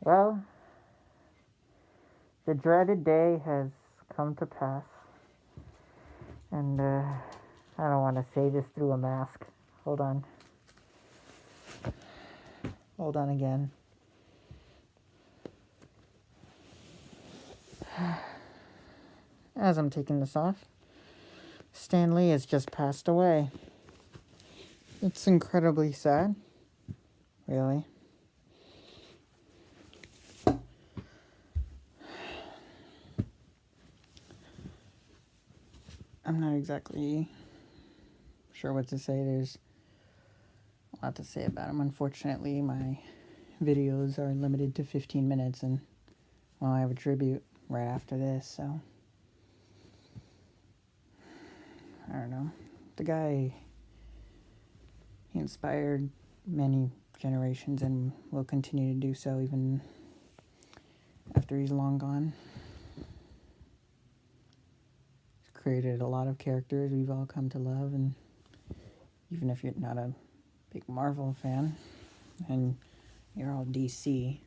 Well, the dreaded day has come to pass, and I don't want to say this through a mask. Hold on. Hold on again. As I'm taking this off, Stan Lee has just passed away. It's incredibly sad. Really. I'm not exactly sure what to say. There's a lot to say about him. Unfortunately, my videos are limited to 15 minutes, and well, I have a tribute right after this, so I don't know. The guy, he inspired many generations and will continue to do so even after he's long gone. He's created a lot of characters we've all come to love, and even if you're not a big Marvel fan and you're all DC,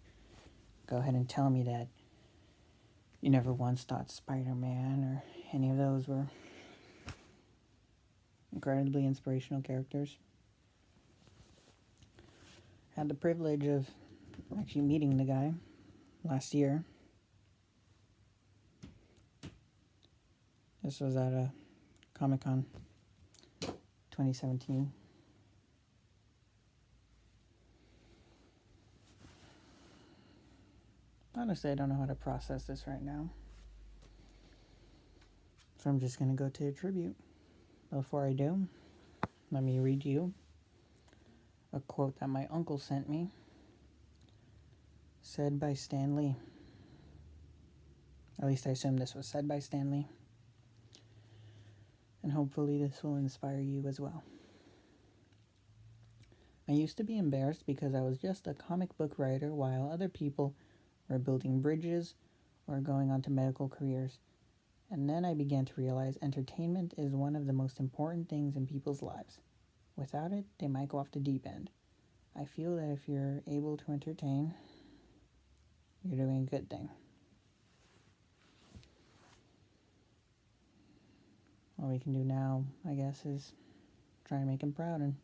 go ahead and tell me that you never once thought Spider-Man or any of those were incredibly inspirational characters. Had the privilege of actually meeting the guy last year. This was at a Comic-Con 2017. Honestly, I don't know how to process this right now. So I'm just going to go to a tribute. Before I do, let me read you a quote that my uncle sent me, said by Stan Lee. At least I assume this was said by Stan Lee. And hopefully this will inspire you as well. I used to be embarrassed because I was just a comic book writer while other people were building bridges or going on to medical careers. And then I began to realize entertainment is one of the most important things in people's lives. Without it, they might go off the deep end. I feel that if you're able to entertain, you're doing a good thing. All we can do now, I guess, is try and make him proud. And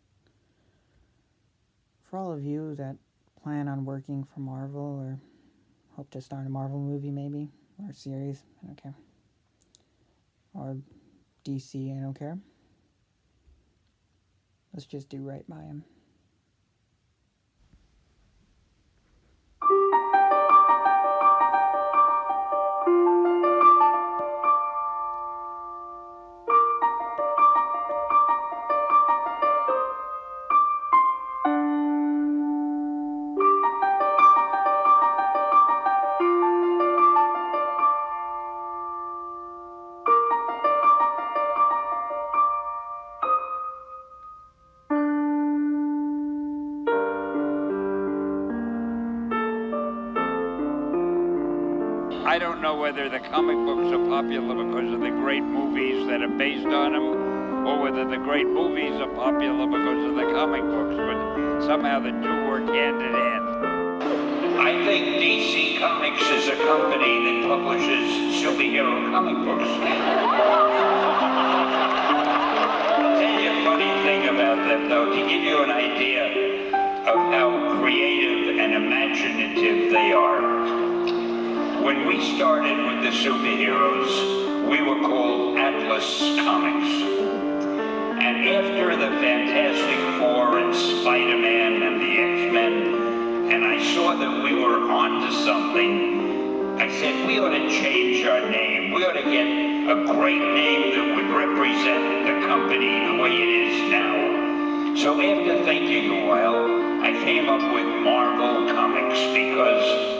for all of you that plan on working for Marvel or hope to start a Marvel movie maybe, or a series, I don't care. Or DC, I don't care. Let's just do right by him. I don't know whether the comic books are popular because of the great movies that are based on them, or whether the great movies are popular because of the comic books, but somehow the two work hand in hand. I think DC Comics is a company that publishes superhero comic books. I'll tell you a funny thing about them, though, to give you an idea of how creative and imaginative they are. When we started with the superheroes, we were called Atlas Comics. And after the Fantastic Four and Spider-Man and the X-Men, and I saw that we were onto something, I said we ought to change our name. We ought to get a great name that would represent the company the way it is now. So after thinking a while, I came up with Marvel Comics because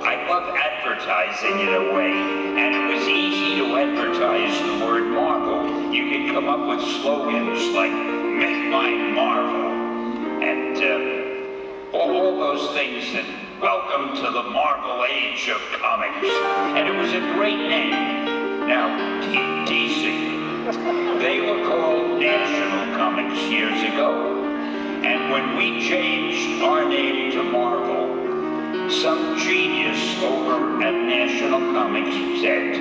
I love advertising in a way, and it was easy to advertise the word Marvel. You could come up with slogans like "Make Mine Marvel," and all those things that welcome to the Marvel age of comics. And it was a great name. Now, DC, they were called National Comics years ago, and when we changed our name to Marvel, some genius over at National Comics said,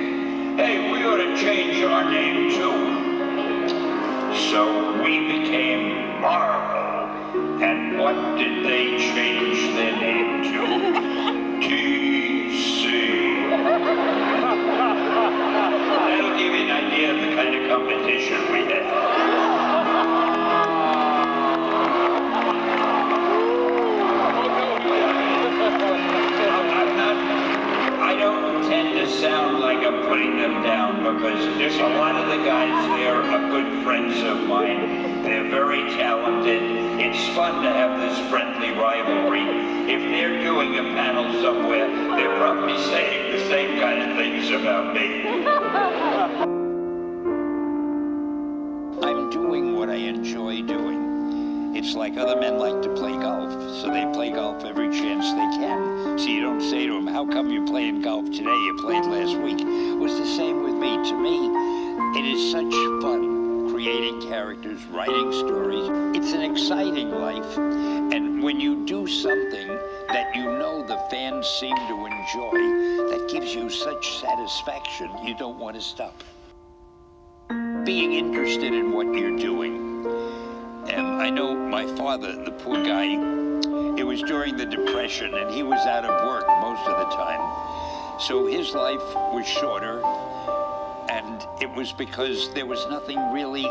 hey, we ought to change our name too. So we became Marvel. And what did they change their name to? DC. That'll give you an idea of the kind of competition we had. I don't tend to sound like I'm putting them down because there's a lot of the guys there are good friends of mine. They're very talented. It's fun to have this friendly rivalry. If they're doing a panel somewhere, they're probably saying the same kind of things about me. I'm doing what I enjoy doing. It's like other men like to play golf, so they play golf every chance they can. So you don't say to them, how come you're playing golf today? You played last week. It was the same with me. To me, it is such fun creating characters, writing stories. It's an exciting life. And when you do something that you know the fans seem to enjoy, that gives you such satisfaction, you don't want to stop. Being interested in what you're doing. I know my father, the poor guy, it was during the Depression, and he was out of work most of the time. So his life was shorter, and it was because there was nothing really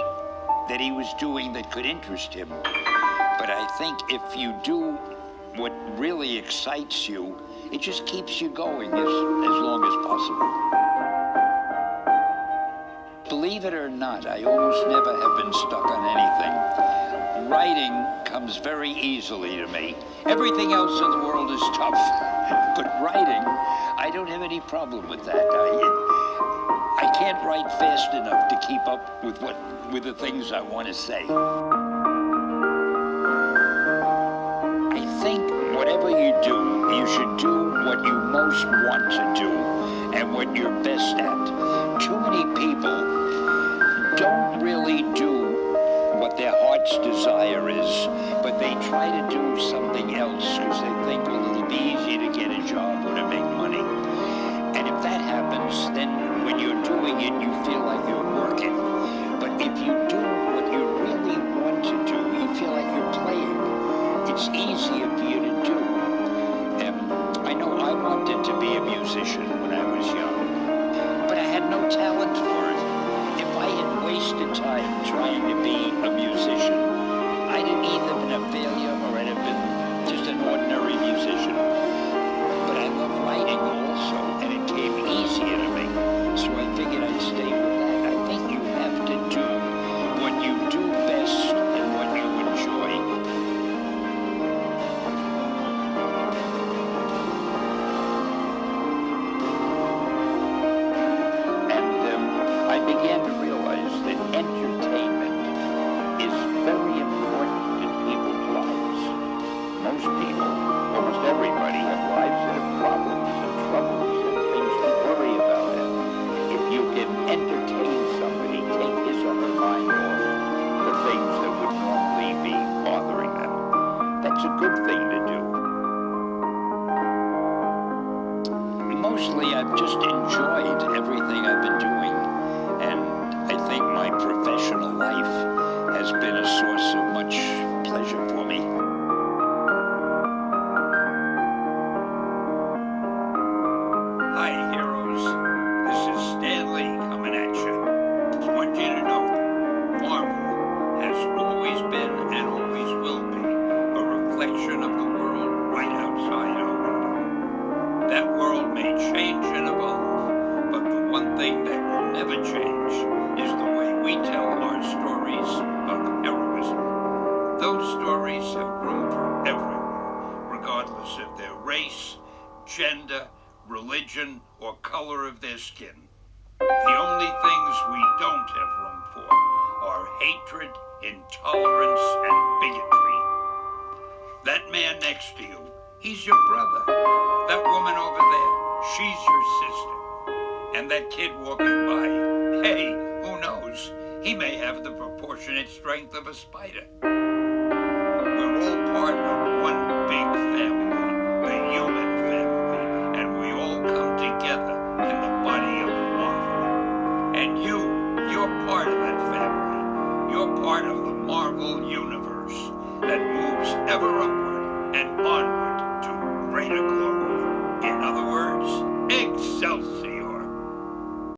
that he was doing that could interest him. But I think if you do what really excites you, it just keeps you going as long as possible. Believe it or not, I almost never have been stuck on anything. Writing comes very easily to me. Everything else in the world is tough. But writing, I don't have any problem with that. I can't write fast enough to keep up with the things I want to say. I think whatever you do, you should do what you most want to do and what you're best at. Too many people don't really do what their heart's desire is, but they try to do something else because they think, well, it'll be easy to get a job or to make money. And if that happens, then when you're doing it, you feel like you're working. But if you do what you really want to do, you feel like you're playing. It's easier for you to do. I know I wanted to be a musician when I was young, but I had no talent for it. If I had wasted time trying to be a musician, I'd have either been a failure or I'd have been just an ordinary musician. But I love writing also, and it came easier to me, so I figured I'd stay with that. I think you have to do what you do best and what you enjoy. I began to realize that entertainment is very important in people's lives. Most people, almost everybody, have lives that have problems and troubles and things to worry about. And if you can entertain somebody, take his or her mind off the things that would normally be bothering them, that's a good thing to do. Mostly, I've just enjoyed everything I've been doing. And I think my professional life has been a source of much pleasure for me. Hi, heroes. This is Stanley coming at you. I want you to know, Marvel has always been and always will be a reflection of the world right outside our window. That world may change and evolve, but the one thing that will never change is the way we tell our stories of heroism. Those stories have room for everyone, regardless of their race, gender, religion, or color of their skin. The only things we don't have room for are hatred, intolerance, and bigotry. That man next to you, he's your brother. That woman over there, she's your sister. And that kid walking by, hey, who knows? He may have the proportionate strength of a spider. We're all part of one big family, the human family. part of the Marvel Universe that moves ever upward and onward to greater glory.